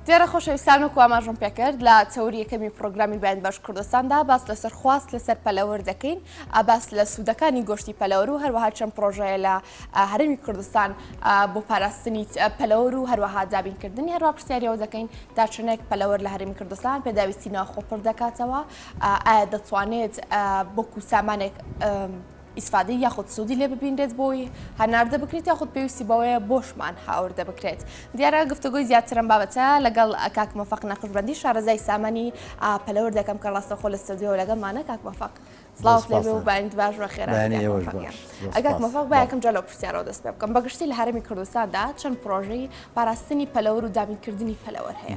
دیارە خۆشەویستانە ئاماژەم پێکرد لە تەوری یەکەمی پرۆگرامی بەیان باش کوردستاندا باس لەسەر خواست لەسەر پەلەوەر دەکەین باس لە سوودەکانی گۆشتی پەلەوەر و هەروەها چەند پرۆژەیە لە هەرێمی کوردستان بۆ پاراستنی پەلەوەر و هەروەها دابینکردنی هەروە پرسیاریەوە دەکەین تا چنێک پەلەوەر لە هەرێمی کوردستان پێداویستی ناخۆپڕ دەکاتەوە ئایا دەتوانێت بۆکو سامانێک ئیسفادەی یاخود سوودی لێ ببینرێت بۆی هەناردە بکرێت یاخود پێویستی بەوەیە بۆشمان هاوردە بکرێت. دیارە گفتوگوی زیاترم بابەتە لەگەڵ کاک مەفەق نەقشبەندی شارەزای سامانی پەلەوەر دەکەم کە ڕاستەخۆ لە ستودیۆ لەگەڵمانە کاک مەفەق. سڵاوت لێبێ و باند باش و خێرا. ئەگاک مەفەق با یەکەم جا لەو پرسیارەوە دەست پێ بکەم. بەگشتی لە هەرێمی کوردستاندا چەند پرۆژەی پاراستنی پەلەوەر و دابینکردنی پەلەوەر هەیە؟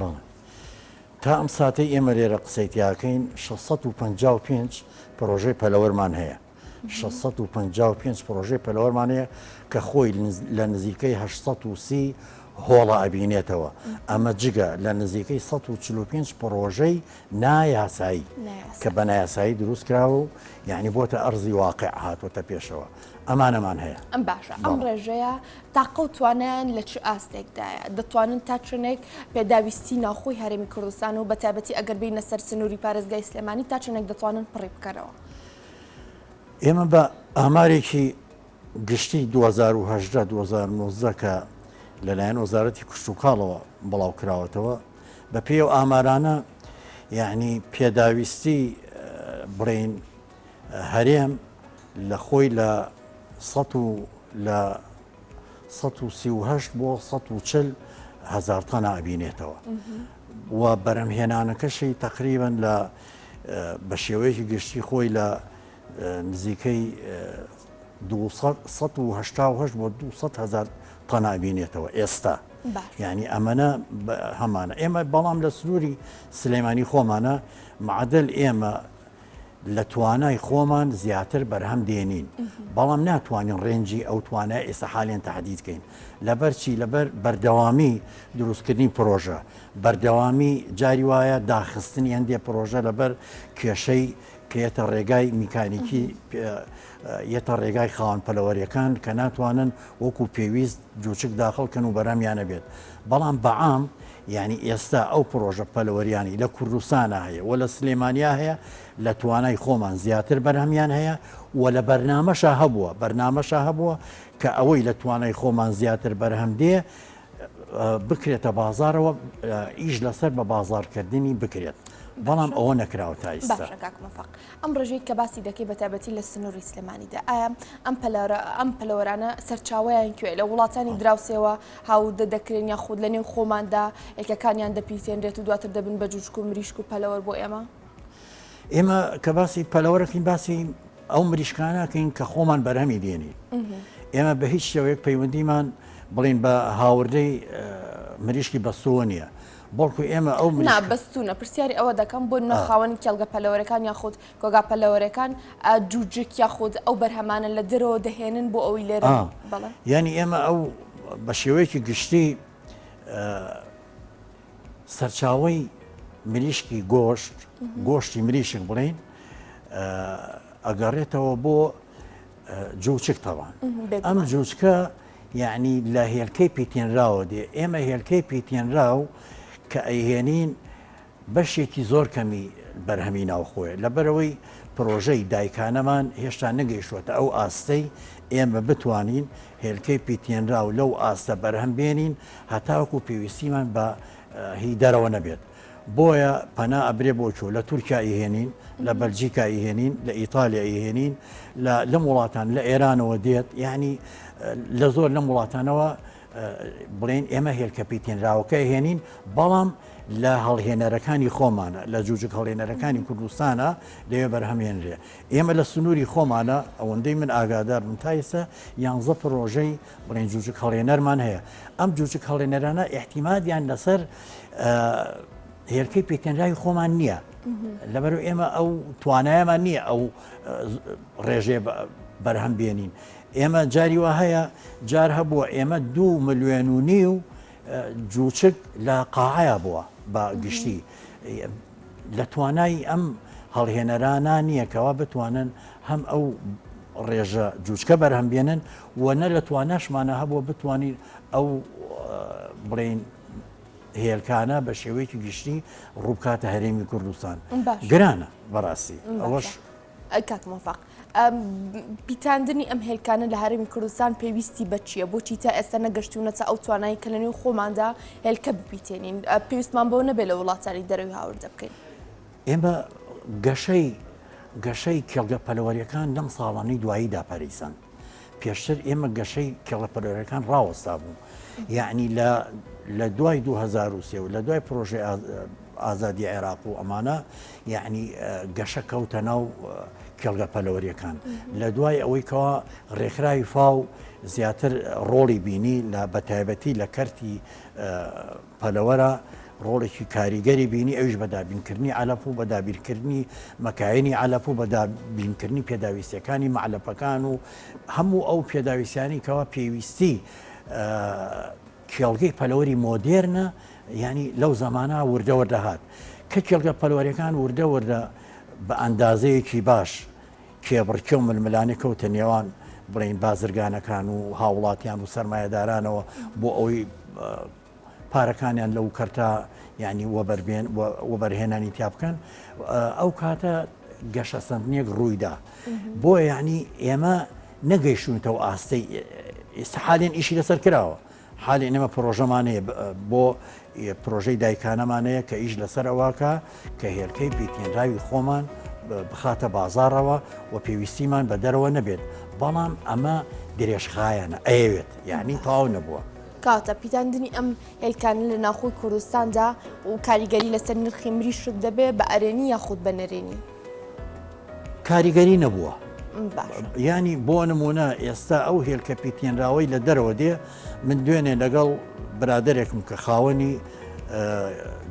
تا ئەم ساتەی ئێمە لێرە قسەی تیاکەین 655 پرۆژەی پەلەوەرمان هەیە. 655 پرۆژەی پەلەوەرمانەیە کە خۆی لە نزیکەی 830 هۆڵە ئەبینێتەوە. ئەمە جگە لە نزیکەی 145 پرۆژەی نایاسایی کە بە نایاسایی دروست کراوە و یعنی بۆتە ئەرزی واقع هاتوۆتە پێشەوە. ئەمانەمان هەیە. ئەم باشە ئەم ڕێژەیە تاقە و توانیان لە چ ئاستێکدایە دەتوانن تا چنێک پێداویستی ناوخۆی هەرێمی کوردستان و بەتایبەتی ئەگەر بینە سەر سنووری پارێزگای سلێمانی تا چنێک دەتوانن پڕی بکەرەوە. ئێمە بە ئامارێکی گشتی 2019 کە لەلایەن وەزارەتی کشت و کاڵەوە بڵاو کراوەتەوە بە پێی و ئامارانە یعنی پێداویستی بڕین هەرێم لە خۆی لە 138 بۆ 140 هزار تەنە ئەبینێتەوە و بەرەمهێنانەکەشی تقریبن لە بە شێوەیەکی گشتی خۆی لە نزیکەی 188 بۆ 200 هزار تەنە ئەبینێتەوە ئێستا. یعنی ئەمەنە هەمانە ئێمە بەڵام لە سنووری سلێمانی خۆمانە معدل ئێمە لە توانای خۆمان زیاتر بەرهەم دێنین بەڵام ناتوانین ڕێنجی ئەو توانای ئێستا حالێن تهدیدکەین لەبەر چی لەبەر بەردەوامی دروستکردنی پرۆژە بەردەوامی جاری وایە داخستنی هەندێک پرۆژە لەبەر کێشەی کێتە ڕێگای میکانیکی یەتە ڕێگای خاوەن پەلەوەریەکان کە ناتوانن وەکو پێویست جوچک داخڵکەن و بەرەمیانە بێت بەڵام بەعام یعنی ئێستا ئەو پرۆژە پەلەوەریانی لە کوردستانە هەیە و لە سلێمانیا هەیە لە توانای خۆمان زیاتر بەرهەمیان هەیە و لە بەرنامەشە هەبووە کە ئەوەی لە توانای خۆمان زیاتر بەرهەم دێ بکرێتە بازارەوە ئیش لەسەر بە بازارکردنی بکرێت. بەڵام ئەوە نەکراوە تا ئێستا. باشە کاک مەفەق ئەم ڕێژەی کە باسی دەکەی بەتایبەتی لە سنووری سلێمانیدا ئایا ئەم پەلەوەرانە سەرچاوەیان کوێ لە وڵاتانی دراوسێەوە هاودە دەکرێن یا خود لە نێو خۆماندا یەکەکانیان دەپیسێنرێت و دواتر دەبن بە جوچک و مریشک و پەلەوەر بۆ ئێمە کە باسی پەلەوەرەکەین باسی ئەو مریشکانەکەین کە خۆمان بەرهەمی دێنین ئێمە بە هیچ شێوەیەک پەیوەندیمان بڵین بە هاوردەی مریشکی بەستووە نییە. بەڵکو ئێمە ئەو بەستونە پرسیاری ئەوە دەکەم بۆ نەخاوەن کێڵگە پەلەوەرەکان یاخود کۆگا پەلەوەرەکان جوجک یاخود ئەو بەرهەمانە لە دەرەوە دەهێنن بۆ ئەوەی لێرە بەڵێ ینی ئێمە ئەو بە شێوەیەکی گشتی سەرچاوەی مریشکی گۆشتی مریشک بڵین ئەگەڕێتەوە بۆ جوچک تەوان ئەم جوچکە یعنی لە هێلکەی پیتێنراوە دێ ئێمە هێلکەی پیتێنراو کە ئەیهێنین بەشێکی زۆر کەمی بەرهەمی ناوخۆیە لەبەرەوەی پرۆژەی دایکانەمان هێشتا نەگەیشتوەتە ئەو ئاستەی ئێمە بتوانین هێلکەی پیتێنراو لەو ئاستە بەرهەم بێنین هەتاوەکو پێویستیمان بە هی دەرەوە نەبێت. بۆیە پەنا ئەبرێ بۆچوو لە تورکیا ئیهێنین لە بەلجیکا ئیهێنین لە ئیتالیا ئیهێنین لەم وڵاتان لە ئێرانەوە دێت یعنی لە زۆر لەم وڵاتانەوە بڵێن ئێمە هێلکە پیتێنراوەکە هێنین بەڵام لە هەڵهێنەرەکانی خۆمانە لە جوجک هەڵهێنەرەکانی کوردستانە لەوێ بەرهەمێنرێ ئێمە لە سنووری خۆمانە ئەوەندەی من ئاگادار بم تا ئێستا 11 پرۆژەی بڵێن جوجک هەڵهێنەرمان هەیە ئەم جوجک هەڵهێنەرانە احتیمادیان لەسەر هێلکەی پێکێنراوی خۆمان نییە لەبەرەوە ئێمە ئەو توانایەمان نییە ئەو ڕێژێ بەرهەم بێنین ئێمە جاری وە هەیە جار هەبووە ئێمە 2 ملیۆن و نیو جوچک لە قاعەیە بووە بە گشتی لە توانای ئەم هەڵهێنەرانە نییە کەوا بتوانن هەم ئەو ڕێژە جوچکە بەرهەم بێنن و نە لە تواناشمانە هەبووە بتوانین ئەو بڵین هێلکانە بە شێوەیەکی گشتی ڕووبکاتە هەرێمی کوردستان باش. گرانە بەڕاستی ئەوەش کاک مەفاق بیتاندنی ئەم هێلکانە لە هەرێمی کوردستان پێویستی بە چییە بۆچی تا ئێستا نەگەشتوونەتە ئەو توانایی کە لە نێو خۆماندا هێلکە ببیتێنین پێویستمان بۆ نەبێت لە وڵاتانی دەرەوی هاوردە بکەین ئێمە گەشەی کێڵگە پەلەوەریەکان لەم ساڵانی دواییدا پەرەیسان پێشتر ئێمە گەشەی کێڵە پەلەوەریەکان ڕاوەستا بوو یعنی لە دوای 2023 و لە دوای پرۆژەی ئازادی عێراق و ئەمانە یعنی گەشە کەوتە ناو کێڵگە پەلەوەریەکان لە دوای ئەوەی کەوا ڕێکخراوی فاو زیاتر ڕۆڵی بینی لە بەتایبەتی لە کەرتی پەلەوەرە ڕۆڵێکی کاریگەری بینی ئەوش بەدابینکردنی عەلەپ و بەدابینکردنی مەکایەنی عەلەپ و بەدابینکردنی پێداویستەکانی مەعلەپەکان و هەموو ئەو پێداویستیانی کەوا پێویستی کێڵگەی پەلەوەری مۆدێرنە ینی لەو زەمانە وردە وەردەهات کە کێڵگە پەلەوەریەکان وردە وەردە بە ئەندازەیەکی باش کێبڕکێ و ململانە کەوتە نێوان بڵین بازرگانەکان و هاوڵاتیان و سەرمایەدارانەوە بۆ ئەوەی پارەکانیان لەو کەرتا ینی وەبەرهێنانی تیا بکەن ئەو کاتە گەشە سندنێک ڕوویدا بۆ یعنی ئێمە نەگەیشتونەوە ئاستەی ئێستاحالێن ئیشی لەسەر کراوە حالی ئێمە پرۆژەمانەیە بۆ پرۆژەی دایکانەمانەیە کە ئیش لەسەر ئەوواکە کە هێلکەی پیتێنراوی خۆمان بخاتە بازارەوە و پێویستیمان بە دەرەوە نەبێت بەڵام ئەمە درێژخایەنە ئەوێت یعنی تاو نەبووە کاتە پیتاندنی ئەم هێلکانە لە ناوخۆی کوردستاندا و کاریگەری لەسەر نرخی مریشت دەبێت بە ئەرێنی یاخود بە نەرێنی کاریگەری نەبووە ینی بۆ نمونە ئێستا ئەو هێلکە پیتێنراوەی لە دەرەوە دێ من دوێنێ لەگەڵ برادێکم کە خاوەنی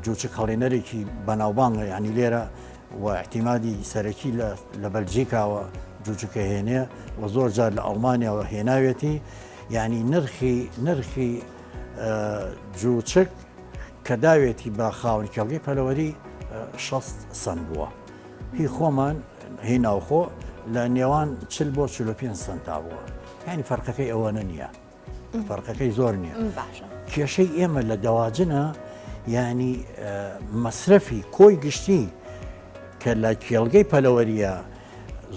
جوچک هەڵێنەرێکی بەناوبانگە ینی لێرە و احتیمادی سەرەکی لە بەلجیکاوە جوچکە هێنێ و زۆر جار لە ئەڵمانیاوە هێناوێتی ینی نرخی جوچک کە داوێتی بە خاوەن کێڵگەی پەلەوەری 60 سنت بووە هی خۆمان هی ناوخۆ لە نێوان 40 بۆ 45 سنتا بووە ینی فەرقەکەی ئەوەنە نییە فەرقەکەی زۆر نییە کێشەی ئێمە لە دەواجنە ینی مەسرەفی کۆی گشتی کە لە کێڵگەی پەلەوەریە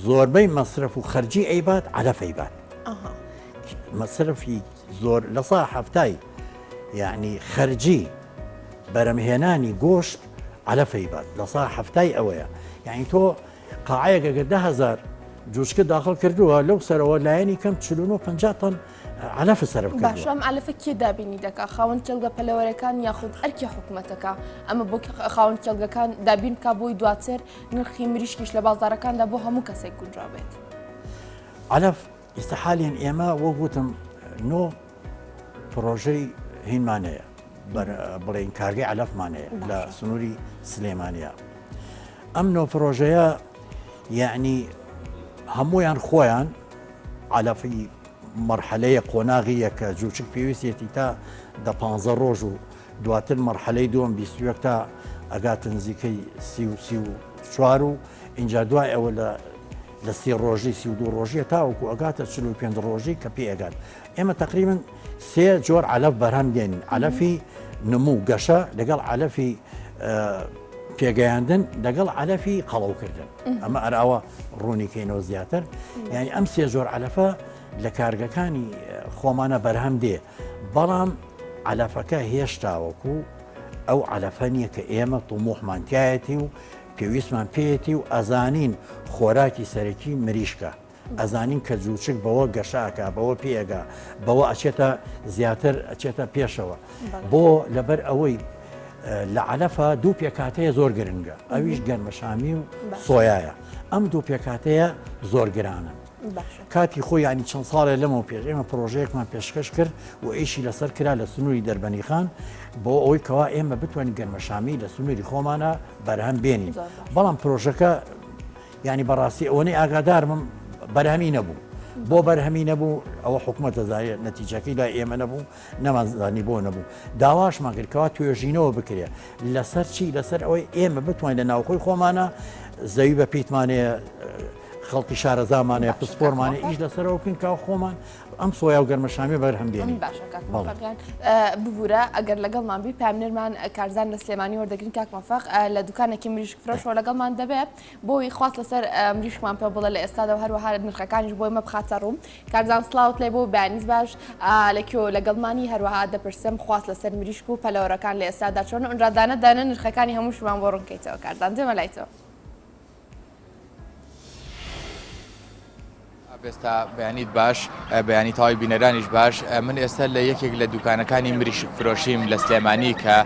زۆربەی مەسرف و خەرجی ئەیبات عەلەفەیبات مەسرفی زۆر لە سا هەفتای یعنی خەرجی بەرەمهێنانی گۆشت عەلەفەیبات لە سا هەفتای ئەوەیە یعنی تۆ قاعەیەکەگە 10,000 جوچکە داخل کردووە لەو سەرەوە لایەنی کەم 49 تن عەلەفە سەرف کردووە باش ئەم عەلەفە کێ دابینی دەکا خاوەن کێڵگە پەلەوەرەکان یاخود ئەرکی حکوومەتەکە ئەمە بۆ خاوەن کێڵگەکان دابین کا بۆی دواتر نرخی مریشکیش لە بازارەکاندا بۆ هەموو کەسێک گونجاوێت عەلەف ئێستاحالێن ئێمە وە گوتم نۆ پرۆژەی هینمانەیە بڵێن کارگەی عەلەفمانەیە لە سنووری سلێمانیا ئەم نۆ پرۆژەیە یعنی هەمویان خۆیان عەلەفی مەرحەلەیە قۆناغیە کە جوچک پێویستێتی تا 15 ڕۆژ و دواتر مەرحەلەی دووەم 21 تا ئەگاتە نزیکەی 34 و اینجا دوای ئەوە لە 30 ڕۆژی 32 ڕۆژیە تاوەکو ئەگاتە 45 ڕۆژی کە پێ ئەگات ئێمە تقریبن 3 جۆر عەلەف بەرهەم دێنین عەلەفی نموو گەشە لەگەڵ عەلەفی پێگەیاندن لەگەڵ عەلەفی قەڵەوکردن ئەمە ئەراوە ڕوونیکەینەوە زیاتر یعنی ئەم 3 جۆر عەلەفە لە کارگەکانی خۆمانە بەرهەم دێ بەڵام عەلەفەکە هێشتاوەکو ئەو عەلەفە نییە کە ئێمە تومۆحمانتیایەتی و پێویستمان پێیەتی و ئەزانین خۆراکی سەرەکی مریشکە ئەزانین کە جوچک بەوە گەشاکە بەوە پێگا بەوە ئەچێتە زیاتر ئەچێتە پێشەوە بۆ لەبەر ئەوەی لە عەلەفە دوو پێکاتەیە زۆر گرنگە ئەویش گەرمەشامی و سۆیایە ئەم دوو پێکاتەیە زۆر گرانن کاتی خۆی ینی چەند ساڵێ لەمەوە پێش ئێمە پرۆژەیەکمان پێشکەش کرد و ئیشی لەسەر کرا لە سنووری دەربەنی خان بۆ ئەوەی کەوا ئێمە بتوانین گەرمەشامی لە سنووری خۆمانە بەرهەم بێنین بەڵام پرۆژەکە ینی بەڕاستی ئەوەی ئاگادارمم بەرهەمی نەبوو بۆ بەرهەمی نەبوو ئەوە حکوومەت دەزانێت نەتیجەکەی لای ئێمە نەبوو نەمانزانی بۆ نەبوو داواشمان کردکەوە توێژینەوە بکرێ لەسەر چی لەسەر ئەوەی ئێمە بتوانین لە ناوخۆی خۆمانە زەوی بە پیتمانەیە خەڵکی شارەزامانەیە پسپۆرمانە ئیش لەسەرەوە بکەین کاو خۆمان ئەم سۆیا و گەرمەشامی بەرهەمدێنین. باشە کاکمەفەقیان ببوورە ئەگەر لەگەڵمان بی پامنێرمان کارزان لە سلێمانی وەردەگرین کاکمەفەق لە دوکانێکی مریشک فرۆشەوە لەگەڵمان دەبێت بۆی خواست لەسەر مریشکمان پێ بڵێ لە ئێستادا و هەروەها نرخەکانیش بۆی مە بخاتە ڕوو کارزان سلااوت لێ بۆ بەیانیز باش لەکیۆ لەگەڵمانی هەروەها دەپرسم خواست لەسەر مریشک و پەلەوەرەکان لە ئێستادا چۆن ئەنرادانە دانە نرخەکانی هەمووشمان بۆ ڕوونکەیتەوە کارزان دێمە لایتەوە. ئێستا بەیانیت باش بەیانی تاوای بینەرانیش باش من ئێستا لە یەکێک لە دوکانەکانی مریشک فرۆشیم لە سلێمانی کە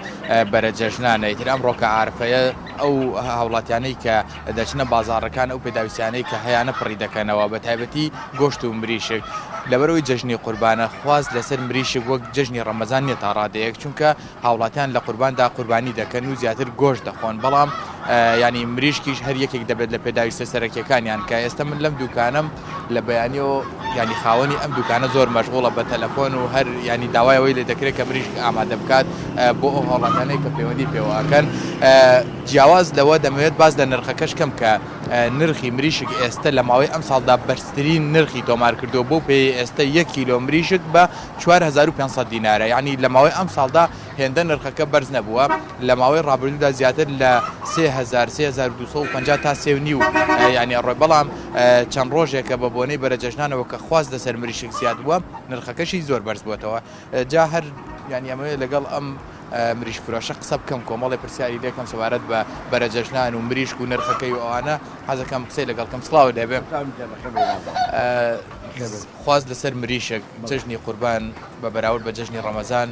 بەرەجەژنانە ئیتر ئەمڕۆ کە عارفەیە ئەو هاوڵاتیانەی کە دەچنە بازاڕەکان ئەو پێداویستیانەی کە هەیەە پڕی دەکەنەوە بە تایبەتی گۆشت و مریشک لەبەرەوەی جەژنی قوربانە خواست لەسەر مریشک وەک جەژنی ڕەمەزان نیە تا ڕادەیەک چونکە هاوڵاتیان لە قورباندا قوربانی دەکەن و زیاتر گۆشت دەخۆن بەڵام ینی مریشکیش هەر یەکێک دەبێت لە پێداویستە سەرەکیەکانیان کە ئێستا من لەم دوکانم لە بەیانیەوە ینی خاوەنی ئەم دوکانە زۆر مەشغوڵە بە تەلەفۆن و هەر ینی داوایەوەی لێ دەکرێت کە مریشک ئامادە بکات بۆ ئەو هاوڵاتیانەی کە پەیوەندی پێوەکەن جیاواز لەوە دەمەوێت باز لە نرخەکەش کەم کە نرخی مریشک ئێستا لە ماوەی ئەم ساڵدا بەرزترین نرخی تۆمار کردو بۆ پێ ئێستا 1 کیلۆ مریشک بە 4500 دینارە یعنی لە ماوەی ئەم ساڵدا هێندە نرخەکە بەرز نەبووە لە ماوەی ڕابردوودا زیاتر لە 3250 تا 3.5 ینی ڕۆی بەڵام چەند ڕۆژێکە بە بۆنەی بەرەجەژنانەوە کە خواست لەسەر مریشک زیاد بووە نرخەکەشی زۆر بەرز بووەتەوە جا هەر ینی ئەمەوێت لەگەڵ ئەم مریشک فرۆشە قسە بکەم کۆمەڵی پرسیاری لێکم سەبارەت بە بەرەجەژنان و مریشک و نرخەکەی و ئەوانە حەزەکەم قسەی لەگەڵکەم سڵاو دەبێ خواست لەسەر مریشک جەژنی قوربان بە بەراورد بە جەژنی ڕەمەزان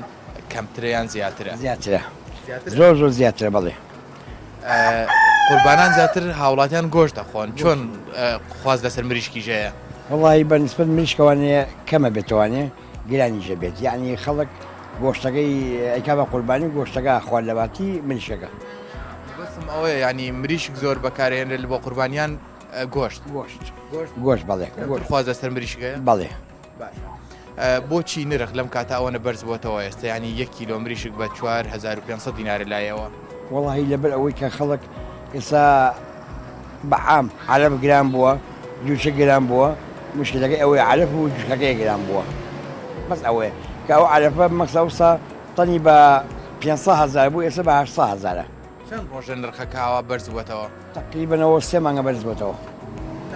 کەمتریان زیاترە زۆر زۆر زیاترە بەڵێ قوربانان زیاتر هاوڵاتیان گۆشت دەخۆن چۆن خواست لەسەر مریشکی ژەیە وڵی بەنسبەت مریشکەوانەیە کەمە بێتوانێ گرانی ژەبێت یعنی خەڵک گۆشتەکەی ئەیکا بە قوربانی گۆشتەکە خوارلەباتی مریشەکە بەسم ئەوەیە ینی مریشک زۆر بەکارێنرێت بۆ قوربانیان گۆشت بەڵێ خواست لەسەر مریشکەیە بەڵێ بۆچی نرخ لەم کاتە ئەوەنە بەرز بۆتەوە ئێستا ینی 1 کیلۆ مریشک بە 4500 دینارە لایەوە وڵی لەبەر ئەوەی کە خەڵک ئێستا بەعام عەلەف گران بووە جوچە گران بووە مشکلەکەی ئەوەی عەلەف و جوچەکەی گران بووە بەس ئەوەیە کە ئەو عەلەفە مەسەوسا تەنی بە 500,000 بوو ئێستا بە 800,000 چەند ڕۆژە نرخەکەەوە بەرز بووەتەوە تقریبەنەوە 3 مانگە بەرز بووەتەوە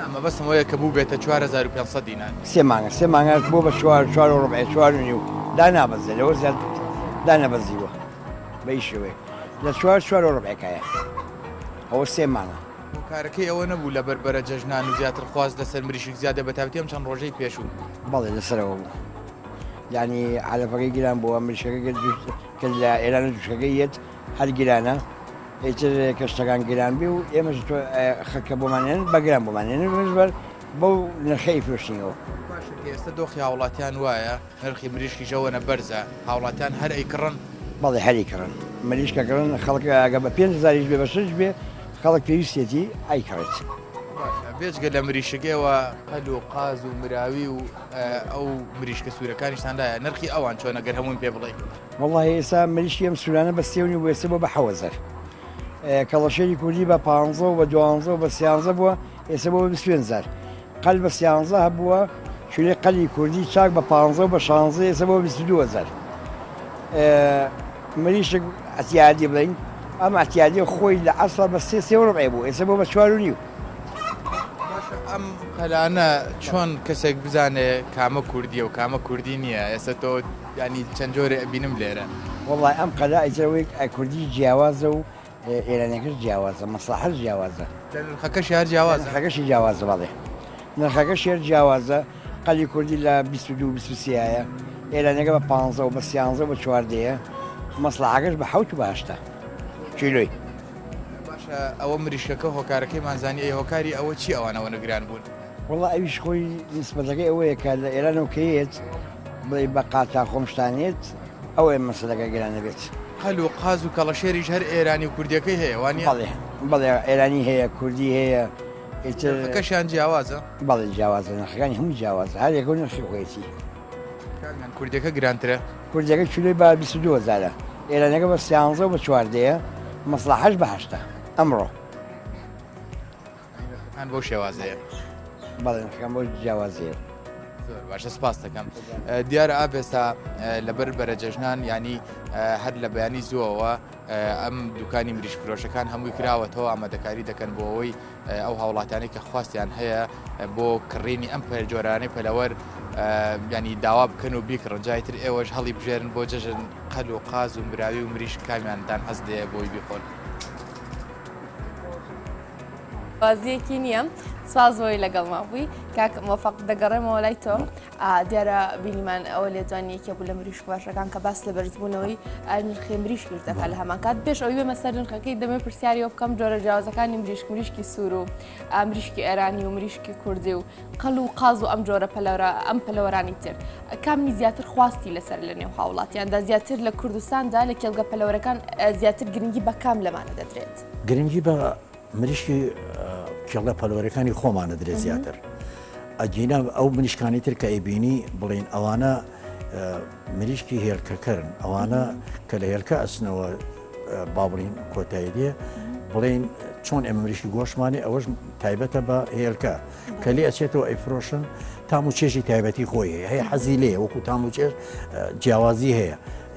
ئەمە بەسم ئەوەیە کە بوو بێتە 4500 دینار 3 مانگە بۆ بە 4 دا نابەزێ لەوە زیاد دا نەبەزیوە بە هیچ شێوەیە لە 4 ڕبعەکەیە ئەوە 3 مانگە کارەکەی ئەوە نەبوو لە بەربەرە جەژنان و زیاتر خواست لەسەر مریشک زیادە بە تاوتێم چەند ڕۆژەی پێشوو بەڵێ لەسەرەوە بوو یعنی عەلەفەکەی گران بووە مریشەکە کە لە ئێرانە جوشەکەی یەت هەر گرانە ئیتر کەشتەکان گران بێ و ئێمەش خەکە بۆمانێن بەگران بۆمانێنن بەر بەو نرخەی فرۆشتینەوە ئێستا دۆخی هاوڵاتیان وایە نرخی مریشکی ژەوەنە بەرزە هاوڵاتیان هەر ئەیکڕن بەڵێ هەری کڕن مریشکەکردن خەڵک ئەگە بە 5,000 بێ بە 6 بێ خەڵک پێویستێتی ئایکڕێت بێجگە لە مریشکەوە قەل و قاز و مراوی و ئەو مریشکە سوورەکانیشتاندایە نرخی ئەوان چۆن ئەگەر هەمووی پێ بڵێ وڵی ئێستا مریشکی ئەم سوورانە بە سێونی بۆ ئێستا بۆ بە 1000 کەڵەشێری کوردی بە 15 و بە 12 و بە 13 بووە ئێستا بۆ 25,000 قەل بە 13 هەبووە شوێنی قەلی کوردی چاک بە 15 و بە 16 ئێستا بۆ 22,000 مریشک ئەتیادی بڵین ئەم ئەتیادی خۆی لە ئەسڵ بە 3 ڕبع بوو ئێستا بۆ بە 4.5 ئەم قەلانە چۆن کەسێک بزانێ کامە کوردیە و کامە کوردی نییە ئێستا تۆ ینی چەند جۆرە بینم لێرە وڵی ئەم قەلا ئیترەوەی کوردی جیاوازە و ئێرانەکەش جیاوازە مەسلحەش جیاوازە نرخەکەش یار جیاوازە نرخەکەشی جیاوازە بەڵێ نرخەکەش هێر جیاوازە قەلی کوردی لە 22-23ە ئێرانەکە بە 15 و بە 13 و بە 14ەیە مەسلحەکەش بە 7 و بە 8 کیلۆی باشە ئەوە مریشکەکە هۆکارەکەی مانزانی ئەی هۆکاری ئەوە چی ئەوانەوە نەگران بوون وڵا ئەویش خۆی نسبەتەکەی ئەوەیە کە لە ئێرانەوە کەیت بڵێ بە قاتا خۆمشتانێت ئەوەیە مەسەلەکە گرانە بێت قەل و قاز و کەڵەشێریش هەر ئێرانی و کوردیەکەی هەیە وانە بەڵێ ئێرانی هەیە کوردی هەیە کەشیان جیاوازە بەڵێ جیاوازە نرخەکانی هەموو جیاوازە هەر یەکە نرخی خۆیەتی کوردەکە گرانترە کوردەکە کیلۆی بە 22,000 ئێرانەکە بە 13 و بە 14ەیە مەسلحەش بە 8 ئەمڕۆ بۆ شێوازەیە بەڵێ نرخەکان بۆ جیاوازیە. باشە سپاس دەکەم دیارە ئابێستا لەبەر بەرەجەژنان ینی هەر لە بەیانی زووەوە ئەم دوکانی مریش فرۆشەکان هەمووی کراوەتەوە ئامادەکاری دەکەن بۆ ئەوەی ئەو هاوڵاتانی کە خواستیان هەیە بۆ کڕینی ئەم جۆرانەی پەلەوەر ینی داوا بکەن و بیکڕن جایتر ئێوەش هەڵی بژێرن بۆ جەژن قەل و قاز و مراوی و مریش کامیاندان هەست دەیە بۆی بیخۆن. بازیەکی نییە سوازەوەی لەگەڵما بووی کاک مۆفەق دەگەڕێمەوە لای تۆ دیارە بینیمان ئەوە لێ جوانیەکە بوو لە مریش باشەکان کە باس لە بەرزبوونەوەی نرخی مریشکیش دەکات لە هەمان کات بێش ئەوی بێمە سەر نرخەکەی دەمێ پرسیاریەوە بکەم جۆرە جیاوازەکانی مریشکی سوور و مریشکی ئێرانی و مریشکی کوردی و قەڵ و قاز و ئەم جۆرە ئەم پەلەوەرانی تر کامی زیاتر خواستی لەسەر لە نێو هاوڵاتیاندا زیاتر لە کوردستاندا لە کێڵگە پەلەوەرەکان زیاتر گرنگی بە کام لەمانە دەدرێت گرنگی بە مریشکی کێڵە پەلەوەرەکانی خۆمانە درێ زیاتر ئەجینە ئەو منیشکانی تر کە ئەیبینی بڵین ئەوانە مریشکی هێلکەکەرن ئەوانە کە لە هێلکە ئەچنەوە باڵین کۆتایی دێ بڵین چۆن ئێمە مریشکی گۆشمانی ئەوەش تایبەتە بە هێلکە کە لێ ئەچێتەوە ئەیفرۆشن تام و چێژی تایبەتی خۆی هەیە حەزی لێ وەکو تام و چێژ جیاوازی هەیە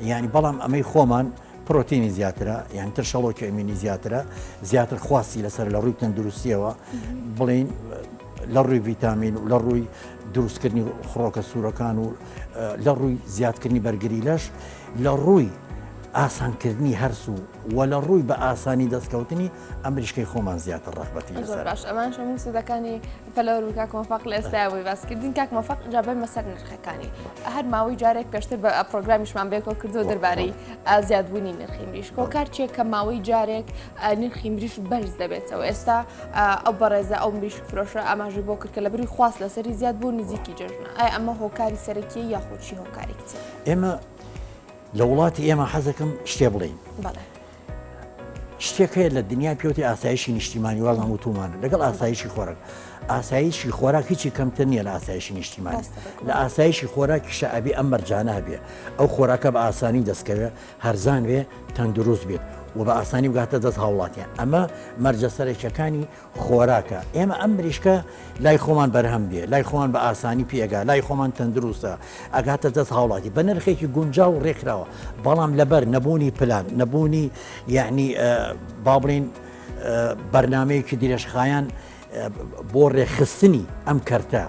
یعنی بەڵام ئەمەی خۆمان پرۆتینی زیاترە یان تر شەڵۆکی ئەمینی زیاتر خواستی لەسەر لە ڕووی تەندروستیەوە بڵین لە ڕووی ڤیتامین و لە ڕووی دروستکردنی خڕۆکە سوورەکان و لە ڕووی زیادکردنی بەرگری لەش لە ڕووی ئاسانکردنی هەرسو و لە ڕووی بە ئاسانی دەستکەوتنی ئەم مریشکەی خۆمان زیاتر ڕەغبەتی لەسەر باش ئەمان شەموو سوودەکانی پەلەوەر و کاک مۆفەق لە ئێستاەوەی باسکردین کاک مۆفەق جا بێمە سەر نرخەکانی هەر ماوەی جارێک پێشتر بە پرۆگرامیشمان بێکۆ کردو دەربارەی زیادبوونی نرخی مریشک کارچێک کە ماوەی جارێک نرخی مریش بەرز دەبێتەوە ئێستا ئەو بەڕێزە ئەو مریشک فرۆشە ئاماژەی بۆ کرد کە لە بری خواست لەسەری زیادبوون نزیکی جژنە ئایا ئەمە هۆکاری سەرەکیە یاخۆچی هۆکارێکی ئێمە لە وڵاتی ئێمە حەزەکەم شتێ بڵین شتێک هەیە لە دنیا پێوتی ئاسایشی نیشتیمانی واز هەموو تومانە لەگەڵ ئاسایشی خۆراک ئاسایشی خۆراک هیچی کەمتر نییە لە ئاسایشی نیشتیمانی لە ئاسایشی خۆراکی شەعبی ئەم مەرجانە بێ ئەو خۆراکە بە ئاسانی دەستکەوێ هەرزان بێ تەندروست بێت و بە ئاسانی بگاتە دەست هاوڵاتیان ئەمە مەرجە سەرەکیەکانی خۆراکە ئێمە ئەم مریشکە لای خۆمان بەرهەم بێ لای خۆمان بە ئاسانی پێگا لای خۆمان تەندروستە ئەگاتە دەست هاوڵاتی بە نرخێکی گونجا و ڕێکراوە بەڵام لەبەر نەبوونی پلان نەبوونی یعنی باڵین بەرنمەیەکی درێژخایان بۆ ڕێخستنی ئەم کەرتە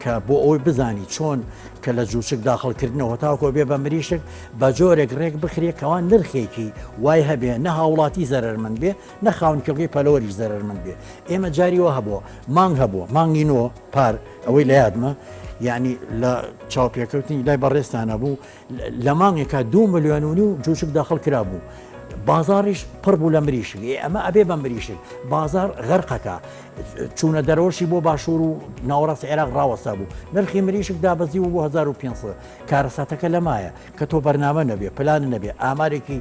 کە بۆ ئەوی بزانی چۆن کە لە جوچک داخڵکردنەوە تاکۆ بێ بە مریشک بە جۆرێک ڕێک بخرێکەوە نرخێکی وای هەبێ نە هاوڵاتی زەرمەند بێ نەخاون کڵگەی پەلۆریش زەرمەند بێ ئێمە جاریەوە هەبووە مانگ هەبووە مانگی نۆ پار ئەوەی لە یادمە یعنی لە چاوپێکەوتنی لای بەڕێستانە بوو لە مانگێکە 2 ملیۆن و جوچک داخڵ کرا بوو بازاریش پڕ بوو لە مریشک ئەمە ئەبێ بە مریشک بازار غەرقەکە چوونە دەرەوەشی بۆ باشوور و ناوەڕاست عێراق ڕاوەستا بوو نرخی مریشک دابەزی و بۆ 1500 کارەساتەکە لەمایە کە تۆ بەرنامە نەبێ پلان نەبێ ئامارێکی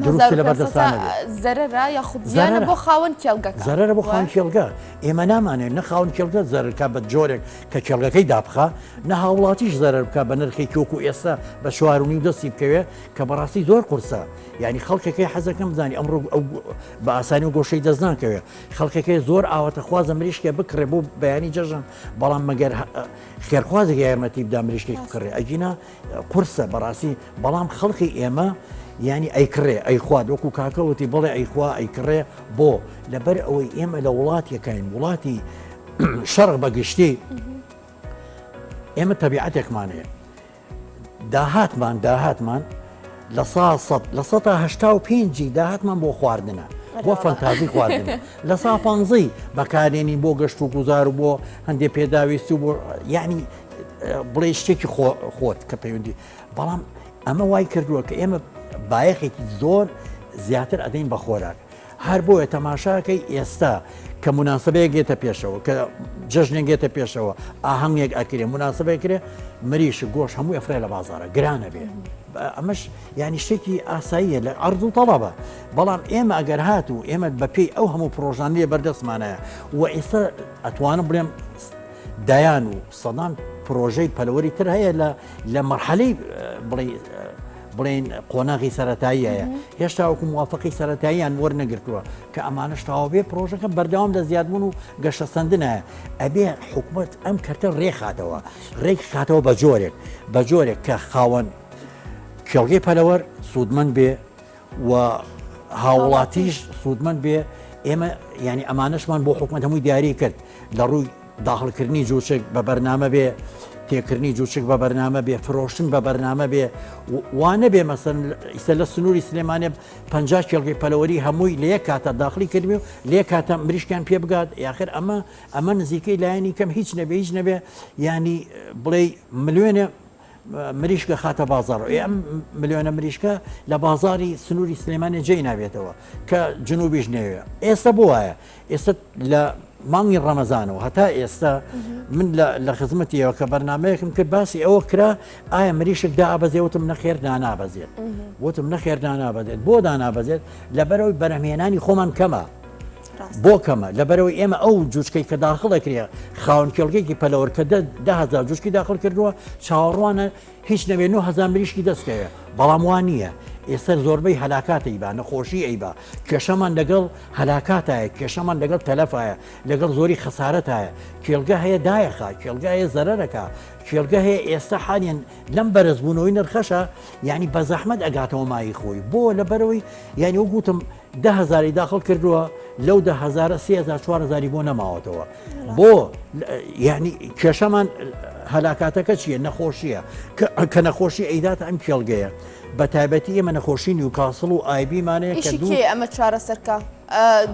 دروست لە بەردەستانە زەرەرە یاخود زیانە بۆ خاوەن کێڵگەکە زەرەرە بۆ خاوەن کێڵگە ئێمە نامانێت نەخاون کێڵگە زەرەرکە بە جۆرێک کە کێڵگەکەی دابخە نە هاوڵاتیش زەرەر بکە بە نرخی کۆکو ئێستا بە 4.5 دەستی بکەوێ کە بەڕاستی زۆر قورسە یعنی خەڵکەکەی حەزەکەم بزانانی ئەمڕۆ بە ئاسانی و گۆشەی دەستناکەوێ خەڵکەکەی زۆر ئاواتە خوازە مریشکە بکڕێ بۆ بەیانی جەژن بەڵام مەگەر خێرخوازێک یارمەتی بدا مریشکێک بکڕێ ئەجینا قورسە بەڕاستی بەڵام خەڵکی ئێمە ینی ئەیکڕێ ئەیخواد وەکو کاکەوتی بڵێ ئەیخوا ئەیکڕێ بۆ لەبەر ئەوەی ئێمە لە وڵاتیەکەین وڵاتی شەڕق بەگشتی ئێمە تەبیعەتێکمانەیە داهاتمان لە 1970 داهاتمان بۆ خواردنە بۆ فەنتازی خواردن لە 15 بەکارێنین بۆ گەشت و گوزار و بۆ هەندێک پێداویستی و بۆ یعنی بڵێ شتێکی خۆت کە پەیوەندی بەڵام ئەمە وای کردووە کە ئێمە بایەخێکی زۆر زیاتر ئەدەین بە خۆراک هەر بۆیە تەماشاکەی ئێستا کە مناسبەیە گێتە پێشەوە کە جژنێک گێتە پێشەوە ئاهەنگێک ئەکرێ مناسبەیە کرێ مریش گۆش هەمووی ئەفرێ لە بازارە گرانە بێ ئەمەش ینی شتێکی ئاساییە لە عەرض و تەڵەبە بەڵام ئێمە ئەگەر هاتوو ئێمە بەپێی ئەو هەموو پرۆژانیە بەردەستمانەیە و ئێستا ئەتوانم بڵێم دایان و سەدان پرۆژەی پەلەوەری تر هەیە لە مەرحەلەی بڵێ بڵێن قۆناغی سەرەتاییە هێشتا وەکو موافقی سەرەتاییان وەرنەگرتووە کە ئەمانە شتاوە بێ پرۆژەکە بەردەوام دە زیادبوون و گەشتە سندنایە ئەبێ حکوومەت ئەم کەرتە ڕێخاتەوە ڕێک خاتەوە بە جۆرێک کە خاوەن کێڵگەی پەلەوەر سوودمەند بێ و هاوڵاتیش سوودمەند بێ ئێمە ینی ئەمانەشمان بۆ حکوومەت هەمووی دیاری کرد لە ڕووی داخڵکردنی جوچێک بە بەرنامە بێ تێکردنی جوچێک بە بەرنامە بێ فرۆشتن بە بەرنامە بێ وانە بێ مەسەن ئیسە لە سنووری سلێمانێ 50 کێڵگەی پەلەوەری هەمووی لە یەک کاتە داخلی کردمی و لێ کاتە مریشکیان پێ بگات یاخر ئەمە نزیکەی لایەنی کەم هیچ نەبێ ینی بڵێ ملیۆنە مریشکە خاتە بازار ئەم ملیۆنە مریشکە لە بازاری سنووری سلێمانێ جێی نابێتەوە کە جنوبیش نەوێ ئێستا بۆ وایە ئێستا لە مانگی ڕەمەزانەوە هەتا ئێستا من لە خزمەتیەوە کە بەرنمەیەکم کرد باسی ئەوە کرا ئایا مریشک دابەزێ وتم نەخێر دانابەزێت وتم نەخێر دانابەزێت بۆ دانابەزێت لەبەرەوەی بەرهمێنانی خۆمان کەمە بۆ کەمە لەبەرەوەی ئێمە ئەو جوچکەی کە داخڵ دەکرێ خاون کێڵگەیەکی پەلەوەر کە 10,000 جوچکی داخل کردووە چاوەڕوانە هیچ نەبێ 9,000 مریشکی دەستکەوێ بەڵام وان نییە ئێستا زۆربەی هەلاکاتی با نەخۆشی ئەیبا کێشەمان لەگەڵ هەلاکاتایە کێشەمان لەگەڵ تەلەفایە لەگەڵ زۆری خەسارەتایە کێڵگە هەیە دایەخا کێڵگە هەیە زەرەرەکە کێڵگە هەیە ئێستا حالێن لەم بەرزبوونەوەی نرخەشە یعنی بە زەحمەت ئەگاتەوە مای خۆی بۆ لەبەرەوەی یعنی وە گوتم 10,000 داخل کردووە لەو 10,000 3,000 بۆ نەماوەتەوە بۆ یعنی کێشەمان هەلاکاتەکە چییە نەخۆشیە کە نەخۆشی ئەیدات ئەم کێڵگەیە بە تایبەتی ئێمە نەخۆشی نیوکاسڵ و ئایبیمانەیە کە دوو ئەمە چارەسەرکە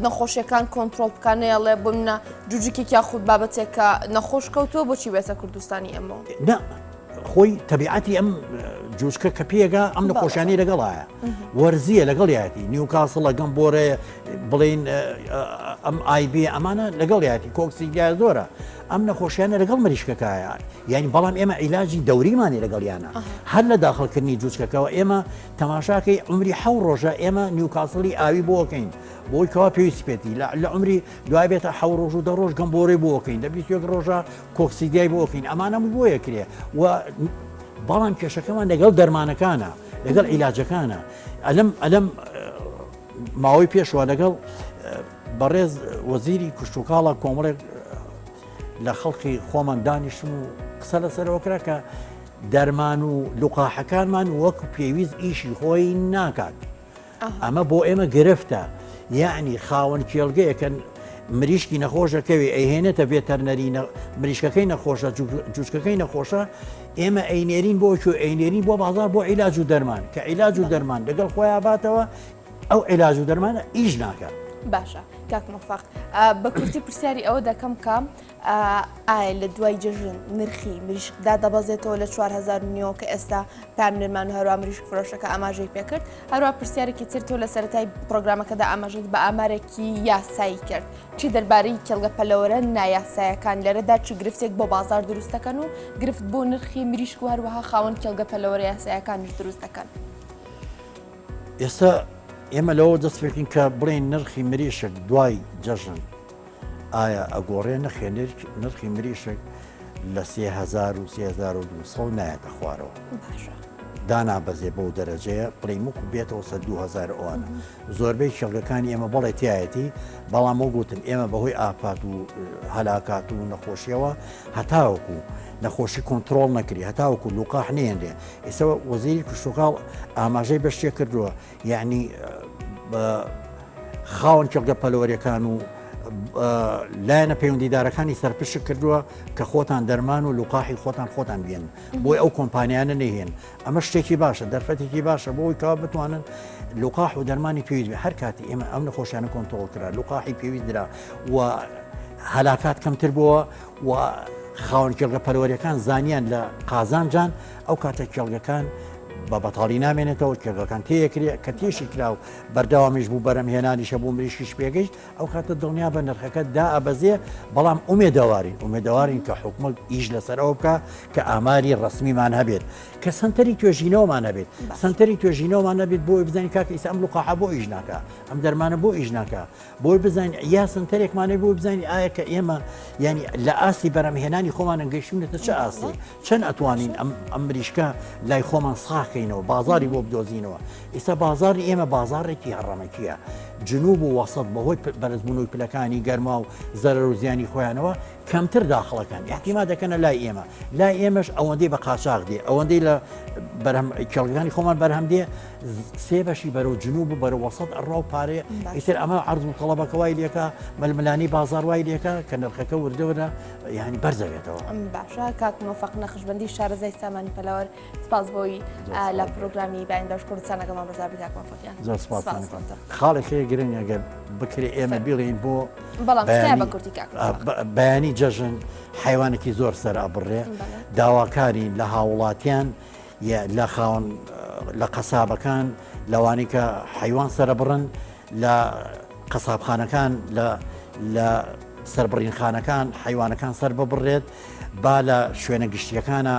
نەخۆشیەکان کۆنتترۆل بکانەیەڵێ بمنە جوجیکێک یاخود بابەتێکە نەخۆش کەوتووە بۆچی بێتە کوردستانی ئەمە خۆی تەبیعەتی ئەم جوچکە کە پێگا ئەم نەخۆشیانی لەگەڵایە وەرزیە لەگەڵ یاتی نیوکاسڵ لەگەم بۆرەیە بڵین ئەم ئایبی ئەمانە لەگەڵ یاتی کۆکسیگای زۆرە ئەم نەخۆشیانە لەگەڵ مریشکەکایە یعنی بەڵام ئێمە عیلاجی دەوریمانی لەگەڵیانە هەر لە داخڵکردنی جوچکەکەەوە ئێمە تەماشاکەی عمری 7 ڕۆژە ئێمە نیوکاسڵی ئاوی بۆکەین بۆی کەوا پێویستی پێێتی لە عمری دوای بێتە 7 ڕۆژ و 10 ڕۆژ گەم بۆڕێ بۆکەین لە 21 ڕۆژە کۆکسیدیای بۆکەین ئەمانەمووی بۆ یەکرێ و بەڵام کێشەکەمان لەگەڵ دەرمانەکانە لەگەڵ عیلاجەکانە ئەلم ماوەی پێشوە لەگەڵ بەڕێز وەزیری کوشتتوکاڵە کۆمەڵێک لە خەڵکی خۆمان دانیشتم و قسە لەسەرەوە کرا کە دەرمان و لوقاحەکانمان وەکو پێویست ئیشی خۆی ناکات ئەمە بۆ ئێمە گرفتە یعنی خاوەن کێڵگەیەکەن مریشکی نەخۆشەکەوی ئەیهێنێتە ڤێتەرنەری مریشکەکەی نەخۆشە جوچکەکەی نەخۆشە ئێمە ئەینێرین بۆ ئەینێرین بۆ بازار بۆ عیلاج و دەرمان کە عیلاج و دەرمان لەگەڵ خۆیان باتەوە ئەو عیلاج و دەرمانە ئیش ناکات باشە کاک مەفاق بە کورتی پرسیاری ئەوە دەکەم کە ئایا لە دوای جژن نرخی مریشکدا دەبەزێتەوە لە 4,000 کە ئێستا پامنرمان و هەروە مریشک فرۆشەکە ئاماژەی پێکرد هەروە پرسیارێکی ترتەوە لە سەرەتای پرۆگرامەکەدا ئاماژەیت بە ئامارێکی یاسایی کرد چی دەربارەی کێڵگە پەلەوەرە نایاسایەکان لەرەدا چ گرفتێک بۆ بازار دروست دەکەن و گرفت بۆ نرخی مریشک و هەروەها خاوەن کێڵگە پەلەوەرە یاسایەکانش دروست دەکەن ئێستا ئێمە لەوە دەستپێکین کە بڵێن نرخی مریشک دوای جەژن ئایا ئەگۆڕێ نرخی مریشک لە 3,200 نایەتە خوارەوە دانابەزێ بەو دەرەجەیە بڵێموکو بێتەوە 2,000 ئەوانە زۆربەی کێڵگەکانی ئێمە بەڵێ تایەتی بەڵام ئەو گوتن ئێمە بەهۆی ئاپات و هەلاکات و نەخۆشیەوە هەتاوەکو نەخۆشی کۆنتترۆل نەکری هەتاوەکو لوقاح نێنرێ ئێستا وەزیری کوشتتوکاڵ ئاماژەی بەشتێ کردووە یعنی خاوەن کێڵگە پەلەوەریەکان و لایەنە پەیوەندیدارەکانی سەرپشت کردووە کە خۆتان دەرمان و لوقاحی خۆتان بێن بۆی ئەو کۆمپانیانە نەهێن ئەمە شتێکی باشە دەرفەتێکی باشە بۆی کاوا بتوانن لوقاح و دەرمانی پێویست هەر کاتی ئێمە ئەم نەخۆشیانە کۆنتترۆل کرا لوقاحی پێویست درا و هەلاکات کەمتر بووە و خاوەن کێڵگە پەلەوەریەکان زانیان لە قازانجان ئەو کاتە کێڵگەکان بە بەتاڵی نامێنێتەوە کێڵگەکان تێکرێ کە تێشی کرا و بەردەوامیش بوو بەرەمهێنانیشە بوو مریشکیش پێگەیشت ئەو کاتە دڵنیا بە نرخەکە دا ئەبەزێ بەڵام ئومێدەوارین کە حکومت ئیش لەسەرەوە بکە کە ئاماری ڕسمیمان هەبێت کە سنتەری توێژینەوەمان هەبێت سنتەری توێژینەوەمان نەبێت بۆی بزانین کاکە ئیسا ئەم لوقاحە بۆ ئیش ناکە ئەم دەرمانە بۆ ئیش ناکە بۆی بزانین یا سنتەرێکمانێ بۆی بزانین ئایا کە ئێمە ینی لە ئاسی بەرەمهێنانی خۆمانە گەیشتونێتە چه ئاسی چەند ئەتوانین ئەم مریشکە لای خۆمان ساک بخینەوە بازاری بۆ بدۆزینەوە ئێستا بازاری ئێمە بازارێکی هەڕەمەکیە جنوب و وەسەد بەهۆی بەرزبوونەوەی پلەکانی گەرما و زەرەر و زیانی خۆیانەوە کەمتر داخڵەکەن احتیما دەکەنە لای ئێمە لای ئێمەش ئەوەندەی بە قاچاق دێ ئەوەندەی لە کێڵگەکانی خۆمان بەرهەم دێ سێ بەشی بەرەو جنوب و بەرە وەسەد ئەڕا و پارێ ئیتر ئەمە عەرض و تەڵەبەکە وای لێکە مەلملانی بازار وای لێکە کە نرخەکە وردەوەرە یعنی بەرزەوێتەوە باشە کاک مۆفەق نەخشبەندی شارەزای سامانی پەلاوەر سپاس بۆی لە پرۆگرامی باین باش کوردستان لەگەڵمان بەزابی کاک مۆفەقیان زۆر سپاس خاڵێکی گرنگ ئەگەر بکرێ ئێمە بیڵین بۆ بەڵام شتیان بە کوردی کاک بەیانی جەژن حیوانێکی زۆر سەر ئەبڕێ داواکارین لە هاوڵاتیان لە خاوەن لە قەسابەکان لەوانی کە حیوان سرە بڕن لە قەسابخانەکان لە سەربڕینخانەکان حیوانەکان سەر ببڕێت با لە شوێنە گشتیەکانە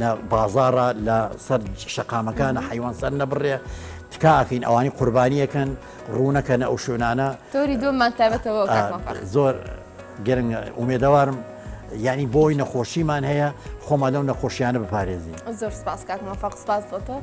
لە بازارە لە سەر شەقامەکانە حیوان سەر نەبڕێ تکاکەین ئەوانی قوربانیەکەن ڕوونەکەن ئەو شوێنانە تۆری دومان تایبەتەوە زۆر گرنگ ئومێدەوارم یعنی بۆی نەخۆشیمان هەیە خۆمان لەو نەخۆشیانە بپارێزین زۆر سپاس کاک مۆفەق سپاس بۆ تۆ